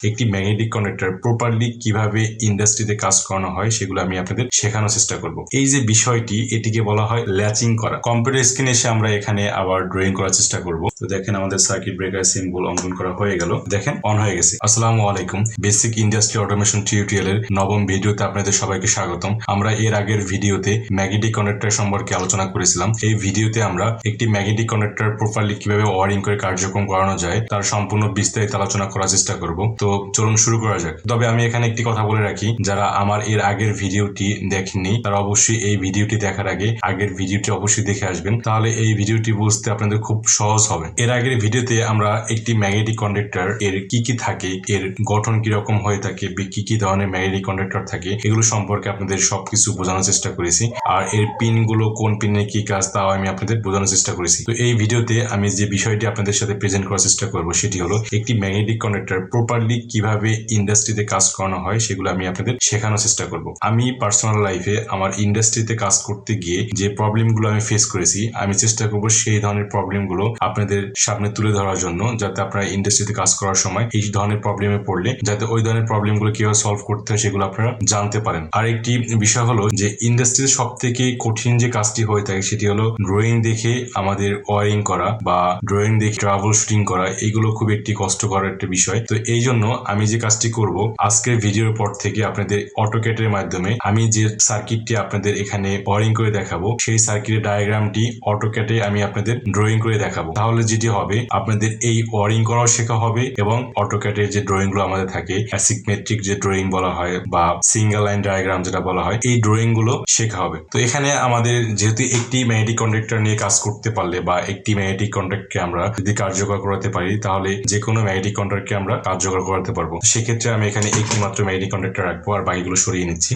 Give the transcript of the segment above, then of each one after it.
একটি magnetic connector properly কিভাবে ইন্ডাস্ট্রিতে কাজ করানো হয় সেগুলো আমি আপনাদের শেখানোর চেষ্টা করব। এই যে বিষয়টি, এটিকে বলা হয় ল্যাচিং করা। কম্পিউটার স্ক্রিনে এসে আমরা এখানে আবার ড্রয়িং করার চেষ্টা করব। তো দেখেন আমাদের সার্কিট ব্রেকার সিম্বল অঙ্কন করা হয়ে গেল, দেখেন অন হয়ে গেছে। আসসালামু আলাইকুম, বেসিক ইন্ডাস্ট্রি অটোমেশন টিউটোরিয়ালের নবম ভিডিওতে আপনাদের সবাইকে স্বাগতম। আমরা এর আগের ভিডিওতে ম্যাগনেটিক কানেক্টর সম্পর্কে আলোচনা করেছিলাম। এই ভিডিওতে আমরা একটি ম্যাগনেটিক কানেক্টর প্রপারলি কিভাবে ওয়ারিং করে কার্যক্রম করানো যায় তার সম্পূর্ণ বিস্তারিত আলোচনা করার চেষ্টা করব। তো চলুন শুরু করা যাক। তবে আমি এখানে একটি কথা বলে রাখি, যারা আমার এর আগের ভিডিওটি দেখেননি তারা অবশ্যই এই ভিডিওটি দেখার আগে আগের ভিডিওটি অবশ্যই দেখে আসবেন, তাহলে এই ভিডিওটি বুঝতে আপনাদের খুব সহজ হবে। এর আগের ভিডিওতে আমরা একটি ম্যাগনেটিক কন্ডাক্টর এর কি থাকে, এর গঠন কিরকম হয়ে থাকে, কি ধরনের ম্যাগনেটিক কন্ডাক্টর থাকে, এগুলো সম্পর্কে আপনাদের সবকিছু বোঝানোর চেষ্টা করেছি। আর এর পিন গুলো কোন পিনে কি কাজ তাও আমি আপনাদের বোঝানোর চেষ্টা করেছি। তো এই ভিডিওতে আমি যে বিষয়টি আপনাদের সাথে প্রেজেন্ট করার চেষ্টা করব সেটি হলো একটি ম্যাগনেটিক কন্ডাক্টর প্রপারলি কিভাবে ইন্ডাস্ট্রিতে কাজ করানো হয় সেগুলো আমি আপনাদের শেখানোর চেষ্টা করব। আমি পার্সোনাল লাইফে আমার ইন্ডাস্ট্রিতে কাজ করতে গিয়ে যে প্রবলেমগুলো আমি ফেস করেছি, আমি চেষ্টা করব সেই ধরনের প্রবলেমগুলো আপনাদের সামনে তুলে ধরার জন্য, যাতে আপনারা ইন্ডাস্ট্রিতে কাজ করার সময় এই ধরনের প্রবলেমে পড়লে যাতে ওই ধরনের প্রবলেমগুলো কিভাবে সলভ করতে হয় সেগুলো আপনারা জানতে পারেন। আর একটি বিষয় হলো যে ইন্ডাস্ট্রিতে সব থেকে কঠিন যে কাজটি হয়ে থাকে সেটি হলো ড্রয়িং দেখে আমাদের ওয়ারিং করা বা ড্রয়িং দেখে ট্রাবল শুটিং করা। এগুলো খুব একটি কষ্টকর একটা বিষয়। তো এই জন্য আমি যে কাজটি করব, আজকের ভিডিওর পর থেকে আপনাদের অটোক্যাটের মাধ্যমে আমি যে সার্কিটটি আপনাদের এখানে ওয়ারিং করে দেখাবো, সেই সার্কিটের ডায়াগ্রামটি অটোক্যাটে আমি আপনাদের ড্রয়িং করে দেখাবো। তাহলে যেটি হবে, আপনাদের এই ওয়ারিং করাও শেখা হবে এবং অটোক্যাটের যে ড্রয়িং গুলো আমাদের থাকে, অ্যাসিমেট্রিক যে ড্রয়িং বলা হয় বা সিঙ্গেল লাইন ডায়াগ্রাম যেটা বলা হয়, এই ড্রয়িং গুলো শেখা হবে। তো এখানে আমাদের যেহেতু একটি ম্যাগনেটিক কন্ডাক্টর নিয়ে কাজ করতে পারলে বা একটি ম্যাগনেটিক কন্ডাক্টরকে আমরা যদি কার্যকর করাতে পারি, তাহলে যে কোনো ম্যাগনেটিক কন্ডাক্টরকে আমরা কার্যকর করাতে পারবো। সেক্ষেত্রে আমি এখানে একটি মাত্র ম্যাগনেটিক কন্ডাক্টর রাখবো আর বাকিগুলো সরিয়ে নিচ্ছি।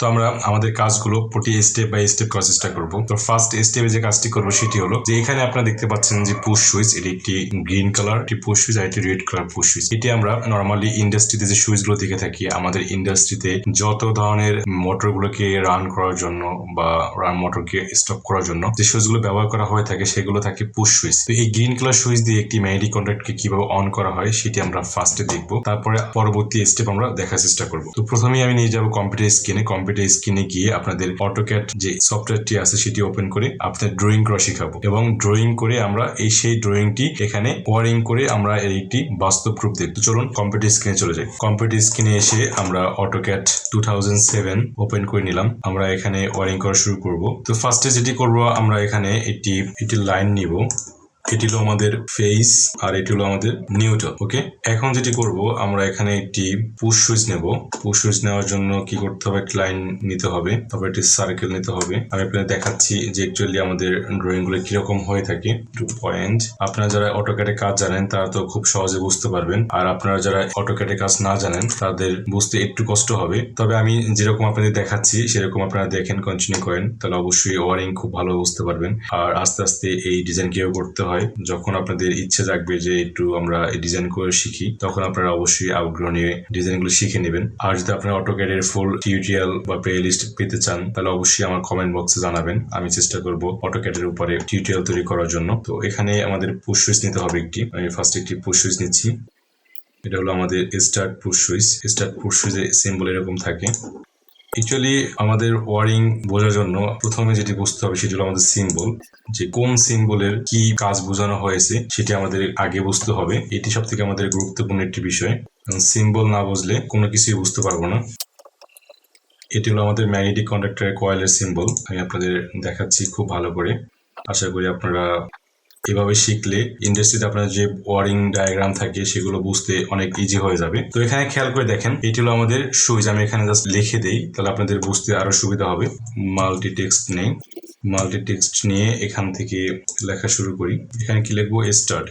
তো আমরা আমাদের কাজগুলো প্রতি স্টেপ বাই স্টেপ করার চেষ্টা করবো। তো ফার্স্ট স্টেপে যে কাজটি করবো সেটি হলো যে এখানে আপনারা দেখতে পাচ্ছেন যে পুশ সুইচ, এটি একটি গ্রিন কালার একটি পুশ সুইচ আর একটি রেড কালার পুশ সুইচ। এটি আমরা নর্মালি ইন্ডাস্ট্রিতে যে সুইচ গুলো দেখে থাকি, আমাদের ইন্ডাস্ট্রিতে যত ধরনের মোটর গুলোকে রান করার জন্য বা মোটরকে স্টপ করার জন্য যে সুইচ গুলো ব্যবহার করা হয়ে থাকে সেগুলো থাকে পুশ সুইচ। তো এই গ্রিন কালার সুইচ দিয়ে একটি ম্যাগনেটিক কন্ডাক্টরকে কিভাবে অন করা হয় সেটি আমরা ফার্স্টে দেখবো, তারপরে পরবর্তী স্টেপ আমরা দেখার চেষ্টা করবো। তো প্রথমেই আমি নিয়ে যাবো কম্পিউটার স্ক্রিনে। কম্পিউটার স্ক্রিনে গিয়ে আপনাদের অটোক্যাড যে সফটওয়্যারটি আছে সেটি ওপেন করে আপনাদের ড্রয়িং করা শেখাবো এবং ড্রয়িং করে আমরা সেই ড্রয়িংটি এখানে ওয়ারিং করে আমরা এর একটি বাস্তব রূপ দেখতে। চলুন কম্পিউটার স্ক্রিনে চলে যাই। কম্পিউটার স্ক্রিনে এসে আমরা অটোক্যাড 2007 ওপেন করে নিলাম। আমরা এখানে ওয়ারিং করা শুরু করব। তো ফার্স্টে যেটি করব, আমরা এখানে একটি লাইন নিব। এটি হলো আমাদের ফেস আর এটি হলো আমাদের নিউট্রাল। ওকে, এখন যেটি করব, আমরা এখানে একটি পুশ সুইচ নেব। পুশ সুইচ নেওয়ার জন্য কি করতে হবে, একটি লাইন নিতে হবে, তারপর একটি সার্কেল নিতে হবে। আমি আপনাদের দেখাচ্ছি যে অ্যাকচুয়ালি আমাদের ড্রয়িং গুলো কিরকম হয়ে থাকে। 2 পয়েন্ট। আপনারা যারা অটোক্যাডে কাজ জানেন তারা তো খুব সহজে বুঝতে পারবেন, আর আপনারা যারা অটোক্যাডে কাজ না জানেন তাদের বুঝতে একটু কষ্ট হবে। তবে আমি যেরকম আপনাদের দেখাচ্ছি সেরকম আপনারা দেখেন, কন্টিনিউ করেন, তাহলে অবশ্যই ওয়ারিং খুব ভালো বুঝতে পারবেন। আর আস্তে আস্তে এই ডিজাইন কিভাবে করতে হয়, যখন আপনাদের ইচ্ছে থাকবে যে একটু আমরা এই ডিজাইন করে শিখি, তখন আপনারা অবশ্যই আগ্রহ নিয়ে ডিজাইনগুলো শিখে নেবেন। আর যদি আপনারা অটোক্যাডের ফুল টিউটোরিয়াল বা প্লে লিস্ট পেতে চান, তাহলে অবশ্যই আমার কমেন্ট বক্সে জানাবেন। আমি চেষ্টা করব অটোক্যাডের উপরে টিউটোরিয়াল তৈরি করার জন্য। তো এখানে আমাদের পুশ সুইচ নিতে হবে একটি। আমি ফার্স্ট একটি পুশ সুইচ নিচ্ছি। এটা হলো আমাদের start push switch. Start push সুইচের সিম্বল এরকম থাকে। অ্যাকচুয়ালি আমাদের ওয়ারিং বোঝার জন্য প্রথমে যেটি বুঝতে হবে সেটি হলো আমাদের সিম্বল, যে কোন সিম্বলের কি কাজ বোঝানো হয়েছে সেটি আমাদের আগে বুঝতে হবে। এটি সব থেকে আমাদের গুরুত্বপূর্ণ একটি বিষয়। সিম্বল না বুঝলে কোনো কিছুই বুঝতে পারবো না। এটি হলো আমাদের ম্যাগনেটিক কন্ডাক্টরের কয়েলের সিম্বল। আমি আপনাদের দেখাচ্ছি খুব ভালো করে। আশা করি আপনারা এভাবে শিখলে ইন্ডাস্ট্রিতে আপনার যে ওয়ারিং ডায়াগ্রাম থাকে সেগুলো বুঝতে অনেক ইজি হয়ে যাবে। তো এখানে খেয়াল করে দেখেন, এটি হলো আমাদের সুইচ। আমি এখানে জাস্ট লিখে দেই, তাহলে আপনাদের বুঝতে আরো সুবিধা হবে। মাল্টি টেক্সট নেই, মাল্টি টেক্সট নিয়ে এখান থেকে লেখা শুরু করি। এখানে কি লিখবো, স্টার্ট।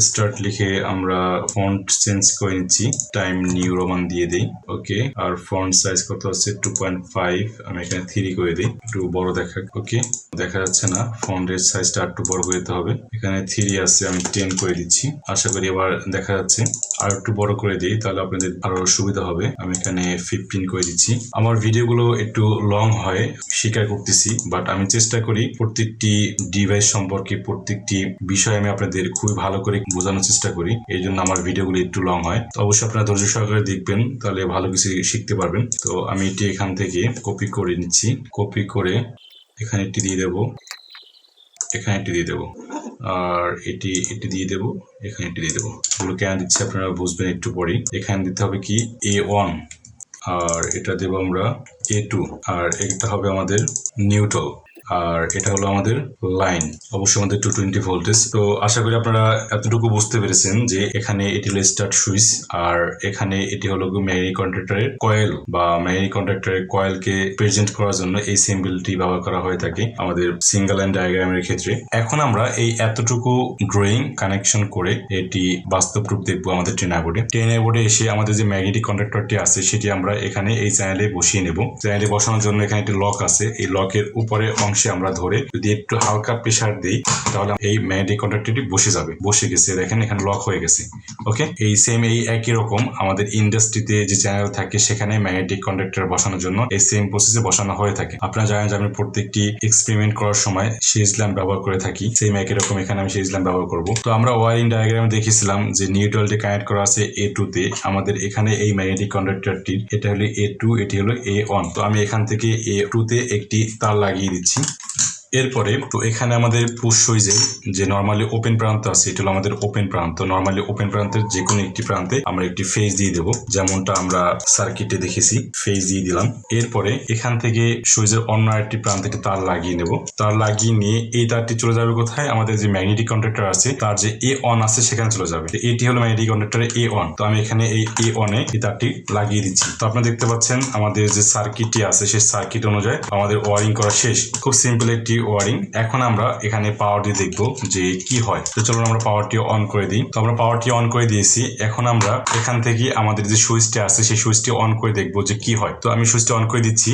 স্টার্ট লিখে আমরা ফন্ট চেঞ্জ করে নিচ্ছি, টাইম নিউ রোমান দিয়ে দেই। ওকে, আর ফন্ট সাইজ কত আছে, 2.5। আমি এখানে 3 করে দিই, একটু বড় দেখাক। ওকে, দেখা যাচ্ছে না, ফন্টের সাইজটা একটু বড় করে দিতে হবে। এখানে 3 আছে, আমি 10 করে দিচ্ছি। আশা করি এবার দেখা যাচ্ছে। আর একটু বড় করে দিই, তাহলে আপনাদের আরো সুবিধা হবে। আমি এখানে 15 করে দিচ্ছি। আমার ভিডিওগুলো একটু লং হয়, স্বীকার করতেছি, বাট আমি চেষ্টা করি প্রত্যেকটি ডিভাইস সম্পর্কে প্রত্যেকটি বিষয় আমি আপনাদের খুবই ভালো করে বোঝানোর চেষ্টা করি, এই জন্য আমার ভিডিওগুলো একটু লং হয়। তো অবশ্যই আপনারা ধৈর্য সহকারে দেখবেন, তাহলে ভালো কিছু শিখতে পারবেন। তো আমি এটি এখান থেকে কপি করে নিচ্ছি, কপি করে এখানে একটি দিয়ে দেবো, এখানে একটি দিয়ে দেবো, আর এটি দিয়ে দেবো, এখানে একটি দিয়ে দেবো। এগুলো কেন দিচ্ছি আপনারা বুঝবেন একটু পরেই। এখানে দিতে হবে কি A1, আর এটা দেবো আমরা A2, আর এটা হবে আমাদের নিউট্রাল, আর এটা হলো আমাদের লাইন, অবশ্যই আমাদের 220 ভোল্টেজ। তো আশা করি আপনারা এতটুকু বুঝতে পেরেছেন যে এখানে এটি হলো স্টার্ট সুইচ, আর এখানে এটি হলো ম্যাগনেটিক কন্ডাক্টরের কয়েল, বা ম্যাগনেটিক কন্ডাক্টরের কয়েলকে প্রেজেন্ট করার জন্য এই সিম্বলটি ব্যবহার করা হয়ে থাকে আমাদের সিঙ্গেল লাইন ডায়াগ্রামের ক্ষেত্রে। এখন আমরা এই এতটুকু ড্রয়িং কানেকশন করে এটি বাস্তব রূপ দেখবো আমাদের ট্রেনার বোর্ডে। ট্রেনার বোর্ডে এসে আমাদের যে ম্যাগনেটিক কন্ডাক্টরটি আছে সেটি আমরা এখানে এই চ্যানেলে বসিয়ে নেব। চ্যানেলে বসানোর জন্য এখানে একটি লক আছে, এই লকের উপরে অংশে আমরা ধরে যদি একটু হালকা প্রেসার দিই তাহলে এই ম্যাগনেটিক কন্ডাক্টরটি বসে যাবে। বসে গেছে, দেখেন এখানে লক হয়ে গেছে। ওকে, এই সেম এই একই রকম আমাদের ইন্ডাস্ট্রিতে যে চ্যানেল থাকে সেখানে ম্যাগনেটিক কন্ডাক্টর বসানোর জন্য এই সেম প্রসেসে বসানো হয়ে থাকে। আপনারা জানেন যে আমি প্রত্যেকটি এক্সপেরিমেন্ট করার সময় সিরিজ ল্যাম্প ব্যবহার করে থাকি, সেম একই রকম এখানে আমি সিরিজ ল্যাম্প ব্যবহার করব। তো আমরা ওয়ারিং ডায়াগ্রামে দেখেছিলাম যে নিউট্রালটি কানেক্ট করা আছে A2 তে, আমাদের এখানে এই ম্যাগনেটিক কন্ডাক্টরটির এটা হলো A2, এটি হলো A1। তো আমি এখান থেকে A2 তে একটি তার লাগিয়ে দিচ্ছি। এরপরে তো এখানে আমাদের পুশ সুইচের যে নর্মালি ওপেন প্রান্ত আছে, এটা হলো আমাদের ওপেন প্রান্ত। নর্মালি ওপেন প্রান্তের যে কোনো একটি প্রান্তে আমরা একটি ফেজ দিয়ে দেবো, যেমনটা আমরা সার্কিটে দেখেছি, ফেজ দিয়ে দিলাম। এরপরে এখান থেকে সুইচের অন্য একটি প্রান্তে তার লাগিয়ে নেব। তার লাগিয়ে নিয়ে এই তারটি চলে যাবে কোথায়, আমাদের যে ম্যাগনেটিক কন্ডাক্টর আছে তার যে A1 আছে সেখানে চলে যাবে। এটি হলো ম্যাগনেটিক কন্ডাক্টরের A1। তো আমি এখানে এই A1 এ এই তারটি লাগিয়ে দিচ্ছি। তো আপনারা দেখতে পাচ্ছেন আমাদের যে সার্কিটটি আছে সেই সার্কিট অনুযায়ী আমাদের ওয়ারিং করা শেষ। খুব সিম্পল একটি ওয়ারিং। এখন আমরা এখানে পাওয়ার দিয়ে দেখবো যে কি হয়। তো চলুন আমরা পাওয়ারটি অন করে দিই। তো আমরা পাওয়ারটি অন করে দিয়েছি। এখন আমরা এখান থেকে আমাদের যে সুইচটি আছে সেই সুইচটি অন করে দেখবো যে কি হয়। তো আমি সুইচটি অন করে দিচ্ছি।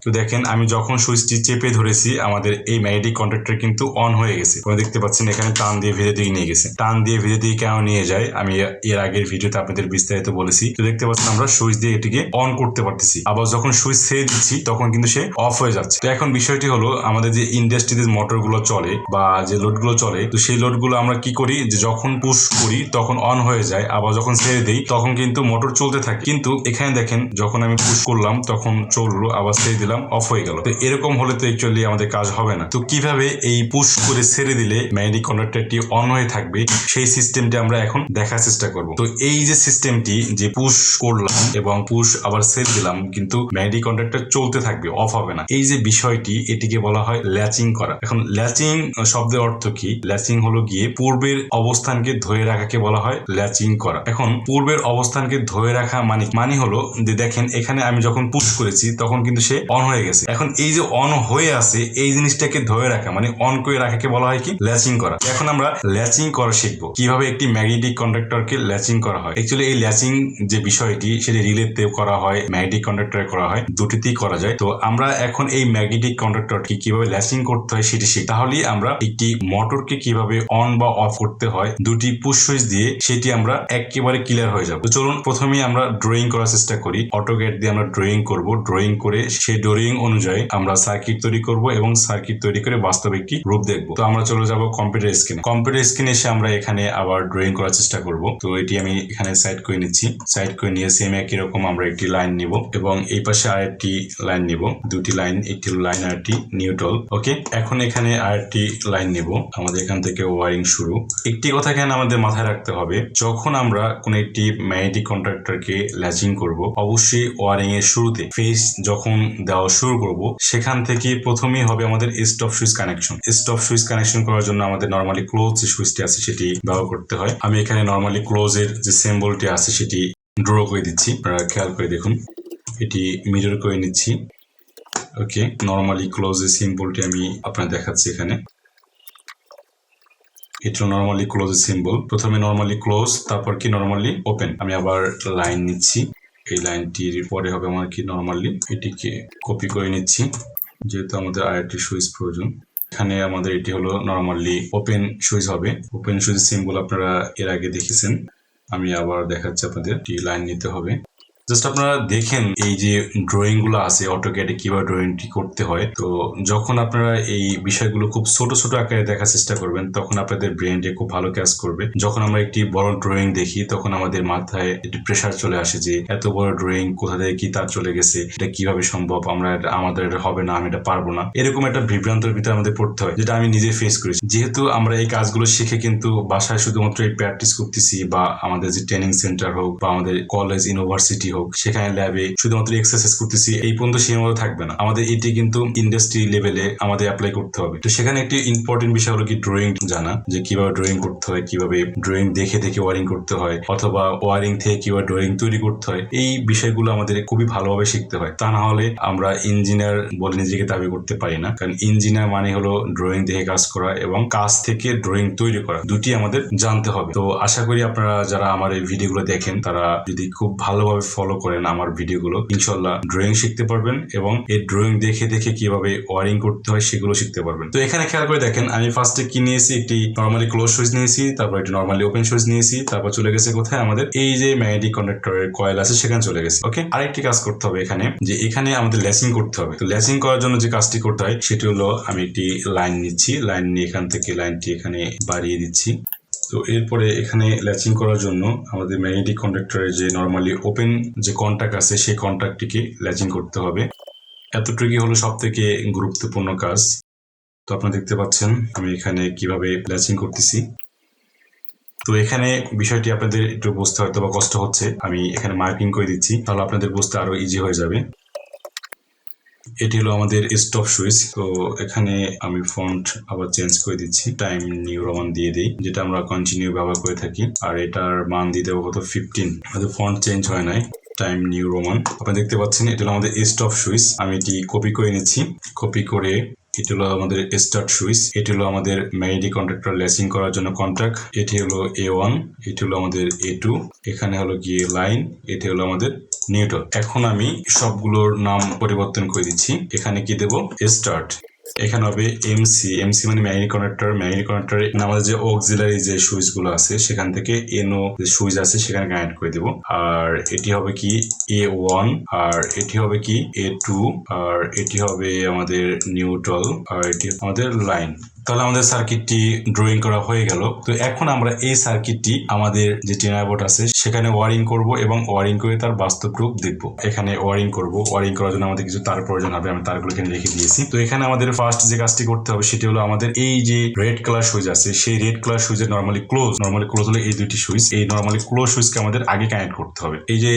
তো দেখেন আমি যখন সুইচটি চেপে ধরেছি আমাদের এই ম্যাগনেটিক কন্ডাক্টর কিন্তু অন হয়ে গেছে। আপনারা দেখতে পাচ্ছেন এখানে টান দিয়ে ভিতর দিকে নিয়ে গেছে। টান দিয়ে ভিতর দিকে কেন নিয়ে যায় আমি এর আগের ভিডিওতে আপনাদের বিস্তারিত বলেছি। তো দেখতে পাচ্ছেন আমরা সুইচ দিয়ে এটিকে অন করতে পারতেছি, আবার যখন সুইচ ছেড়ে দিচ্ছি তখন কিন্তু সে অফ হয়ে যাচ্ছে। তো এখন বিষয়টি হলো আমাদের যে ইন্ডাস্ট্রিতে মোটরগুলো চলে বা যে লোডগুলো চলে, তো সেই লোডগুলো আমরা কি করি যে যখন পুশ করি তখন অন হয়ে যায়, আবার যখন ছেড়ে দিই তখন কিন্তু মোটর চলতে থাকে। কিন্তু এখানে দেখেন যখন আমি পুশ করলাম তখন চললো, আবার ছেড়ে দিলাম অফ হয়ে গেল। তো এরকম হলে তো অ্যাকচুয়ালি আমাদের কাজ হবে না। তো কিভাবে এই পুশ করে ছেড়ে দিলে ম্যাগনেটিক কন্ডাক্টরটি অন হয়ে থাকবে সেই সিস্টেমটি আমরা এখন দেখার চেষ্টা করব। তো এই যে সিস্টেমটি, যে পুশ করলাম এবং পুশ আবার ছেড়ে দিলাম কিন্তু ম্যাগনেটিক কন্ডাক্টর চলতে থাকবে, অফ হবে না, এই যে বিষয়টি এটিকে বলা হয় ল্যাচিং করা। এখন ল্যাচিং শব্দের অর্থ কি? ল্যাচিং হলো গিয়ে পূর্বের অবস্থানকে ধরে রাখাকে বলা হয় ল্যাচিং করা। এখন পূর্বের অবস্থানকে ধরে রাখা মানে হলো যে দেখেন এখানে আমি যখন পুশ করেছি তখন কিন্তু সে অন হয়ে গেছে। এখন এই যে অন হয়ে আছে এই জিনিসটাকে ধরে রাখা মানে অন করে রাখাকে বলা হয় কি? ল্যাচিং করা। এখন আমরা ল্যাচিং করা শিখবো, কিভাবে একটি ম্যাগনেটিক কন্ডাক্টরকে ল্যাচিং করা হয়। অ্যাকচুয়ালি এই ল্যাচিং যে বিষয়টি সেটি রিলেতে করা হয়, ম্যাগনেটিক কন্ডাক্টরে করা হয়, দুটিতেই করা যায়। তো আমরা এখন এই ম্যাগনেটিক কন্ডাক্টরকে কিভাবে ল্যাচিং করতে হয় সেটি শিখি। তাহলেই আমরা একটি মোটরকে কিভাবে অন বা অফ করতে হয় দুটি পুশ সুইচ দিয়ে সেটি আমরা একেবারে ক্লিয়ার হয়ে যাব। তো চলুন প্রথমেই আমরা ড্রয়িং করার চেষ্টা করি। অটোক্যাড দিয়ে আমরা ড্রয়িং করব। ড্রয়িং করে সেই ড্রয়িং অনুযায়ী আমরা সার্কিট তৈরি করব এবং সার্কিট তৈরি করে বাস্তবে একটি রূপ দেখব। তো আমরা চলে যাব কম্পিউটার স্ক্রিনে। কম্পিউটার স্ক্রিনে এসে আমরা এখানে আবার ড্রয়িং করার চেষ্টা করব। তো এটি আমি এখানে সাইড করে নিচ্ছি। সাইড করে নিয়ে সেম একই রকম আমরা একটি লাইন নিব এবং এই পাশে আরেকটি লাইন নিব। দুটি লাইন, একটি লাইন আর একটি নিউট্রাল। ওকে, এখন এখানে আরেকটি লাইন নিব। আমাদের এখান থেকে ওয়ারিং শুরু। একটি কথা এখানে আমাদের মাথায় রাখতে হবে, যখন আমরা কোন একটি ম্যাগনেটিক কন্ডাক্টরকে ল্যাচিং করব অবশ্যই ওয়ারিং এর শুরুতে ফেজ যখন দেওয়া শুরু করব সেখান থেকে প্রথমেই হবে আমাদের stop switch connection. Stop switch connection করার জন্য আমাদের নরমালি ক্লোজ যে সুইচটি আছে সেটি ব্যবহার করতে হয়। আমি এখানে নরমালি ক্লোজের যে সিম্বলটি আছে সেটি ড্র করে দিচ্ছি, আপনারা খেয়াল করে দেখুন। এটি মিরর করে নিচ্ছি। ওকে, নরমালি ক্লোজের সিম্বলটি আমি আপনার দেখাচ্ছি এখানে। এটা নরমালি ক্লোজের সিম্বল। প্রথমে নরমালি ক্লোজ, তারপর কি নরমালি ওপেন। আমি আবার লাইন নিচ্ছি। এই লাইনটির পরে হবে আমার কি নরমালি, এটিকে কপি করে নিচ্ছি যেহেতু আমাদের আরেকটি সুইচ প্রয়োজন। এখানে আমাদের এটি হলো নরমালি ওপেন সুইচ হবে। ওপেন সুইচ সিম্বল আপনারা এর আগে দেখেছেন। আমি আবার দেখাচ্ছি আপনাদের। একটি লাইন নিতে হবে। জাস্ট আপনারা দেখেন এই যে ড্রয়িং গুলো আছে অটোক্যাডে কিভাবে ড্রয়িংটি করতে হয়। তো যখন আপনারা এই বিষয়গুলো খুব ছোট ছোট আকারে দেখার চেষ্টা করবেন তখন আপনাদের ব্রেনে খুব ভালো কাজ করবে। যখন আমরা একটি বড় ড্রয়িং দেখি তখন আমাদের মাথায় একটি প্রেসার চলে আসে যে এত বড় ড্রয়িং কোথা থেকে কি তার চলে গেছে, এটা কিভাবে সম্ভব, আমাদের হবে না, আমি এটা পারবো না, এরকম একটা বিভ্রান্তের ভিতরে আমাদের পড়তে হয়, যেটা আমি নিজে ফেস করেছি। যেহেতু আমরা এই কাজগুলো শিখে কিন্তু বাসায় শুধুমাত্র এই প্র্যাকটিস করতেছি বা আমাদের যে ট্রেনিং সেন্টার হোক বা আমাদের কলেজ ইউনিভার্সিটি হোক সেখানে ল্যাবে শুধুমাত্র এক্সারসাইজ করতেছি এই পর্যন্ত সীমাবদ্ধ থাকবে না, আমাদের এটি কিন্তু ইন্ডাস্ট্রি লেভেলে আমাদের অ্যাপ্লাই করতে হবে। তো সেখানে একটি ইম্পর্টেন্ট বিষয় হলো কি ড্রয়িং জানা, যে কিভাবে ড্রয়িং করতে হয়, কিভাবে ড্রয়িং দেখে দেখে ওয়ারিং করতে হয় অথবা ওয়ারিং থেকে কিভাবে ড্রয়িং তৈরি করতে হয়। এই বিষয়গুলো আমাদের খুবই ভালোভাবে শিখতে হয়, তা না হলে আমরা ইঞ্জিনিয়ার বলে নিজেকে দাবি করতে পারি না। কারণ ইঞ্জিনিয়ার মানে হলো ড্রয়িং দেখে কাজ করা এবং কাজ থেকে ড্রয়িং তৈরি করা, দুটি আমাদের জানতে হবে। তো আশা করি আপনারা যারা আমার এই ভিডিওগুলো দেখেন তারা যদি খুব ভালোভাবে ফলো করেন আমার ভিডিওগুলো, ইনশাল্লাহ ড্রয়িং শিখতে পারবেন এবং এই ড্রয়িং দেখে দেখে কিভাবে ওয়ারিং করতে হয় সেগুলো শিখতে পারবেন। তো এখানে খেয়াল করে দেখেন আমি ফার্স্টে কি নিয়েছি, একটি নর্মালি ক্লোজ সুইচ নিয়েছি, তারপর একটি নর্মালি ওপেন সুইচ নিয়েছি, তারপর চলে গেছে কোথায় আমাদের এই যে ম্যাগনেটিক কন্ডাক্টরের কয়েল আছে সেখানে চলে গেছে। ওকে, আরেকটি কাজ করতে হবে এখানে, যে এখানে আমাদের ল্যাচিং করতে হবে। তো ল্যাচিং করার জন্য যে কাজটি করতে হয় সেটি হলো আমি একটি লাইন নিচ্ছি, লাইন নিয়ে এখান থেকে লাইনটি এখানে বাড়িয়ে দিচ্ছি। তো এরপরে এখানে ল্যাচিং করার জন্য আমাদের ম্যাগনেটিক কন্ডাক্টরের যে নর্মালি ওপেন যে কন্টাক্ট আছে সেই কন্টাক্টটিকে ল্যাচিং করতে হবে। এতটুকুই হলো সব থেকে গুরুত্বপূর্ণ কাজ। তো আপনারা দেখতে পাচ্ছেন আমি এখানে কিভাবে ল্যাচিং করতেছি। তো এখানে বিষয়টি আপনাদের একটু বুঝতে হয়তো বা কষ্ট হচ্ছে, আমি এখানে মার্কিং করে দিচ্ছি তাহলে আপনাদের বুঝতে আরো ইজি হয়ে যাবে। এটি হলো আমাদের স্টপ সুইচ। তো এখানে আমি ফন্ট আবার চেঞ্জ করে দিচ্ছি, টাইম নিউ রোমান দিয়ে দিই, যেটা আমরা কন্টিনিউ ব্যবহার করে থাকি, আর এটার মান দিয়ে দেবো কত 15। আমাদের ফন্ট চেঞ্জ হয় নাই, টাইম নিউ রোমান। আপনারা দেখতে পাচ্ছেন এটা হলো আমাদের স্টপ সুইচ। আমি এটি কপি করে নিচ্ছি, কপি করে এটি হলো আমাদের স্টার্ট সুইচ, এটি হলো আমাদের ম্যাগনেটিক কন্ডাক্টর ল্যাচিং করার জন্য কন্টাক্ট, এটি হলো A1, এটি হলো আমাদের A2, এখানে হলো গিয়ে লাইন, এটি হলো আমাদের নিউট্রাল। এখন আমি সবগুলোর নাম পরিবর্তন করে দিচ্ছি, এখানে কি দেব স্টার্ট, এখানে হবে এমসি, এমসি মানে ম্যাগনেটিক কন্ডাক্টর, ম্যাগনেটিক কন্ডাক্টরে আমাদের যে অক্সিলারি যে সুইচ গুলো আছে সেখান থেকে এনও যে সুইচ আছে সেখানে কানেক্ট করে দেব। আর এটি হবে কি A1, আর এটি হবে কি A2, আর এটি হবে আমাদের নিউট্রাল, আর এটি আমাদের লাইন। তাহলে আমাদের সার্কিটটি ড্রয়িং করা হয়ে গেল। তো এখন আমরা এই সার্কিটটি আমাদের যে টেনার বোর্ড আছে সেখানে ওয়ারিং করব এবং ওয়ারিং করে তার বাস্তব রূপ দেখব। এখানে ওয়ারিং করব, ওয়ারিং করার জন্য আমাদের কিছু তার প্রয়োজন হবে, আমি তারগুলো এখানে রেখে দিয়েছি। তো এখানে আমাদের ফার্স্ট যে কাজটি করতে হবে সেটি হলো আমাদের এই যে রেড কালার সুইচ আছে সেই রেড কালার সুইচের নর্মালি ক্লোজ হলো এই দুটি সুইচ, এই নর্মালি ক্লোজ সুইচকে আমাদের আগে কানেক্ট করতে হবে। এই যে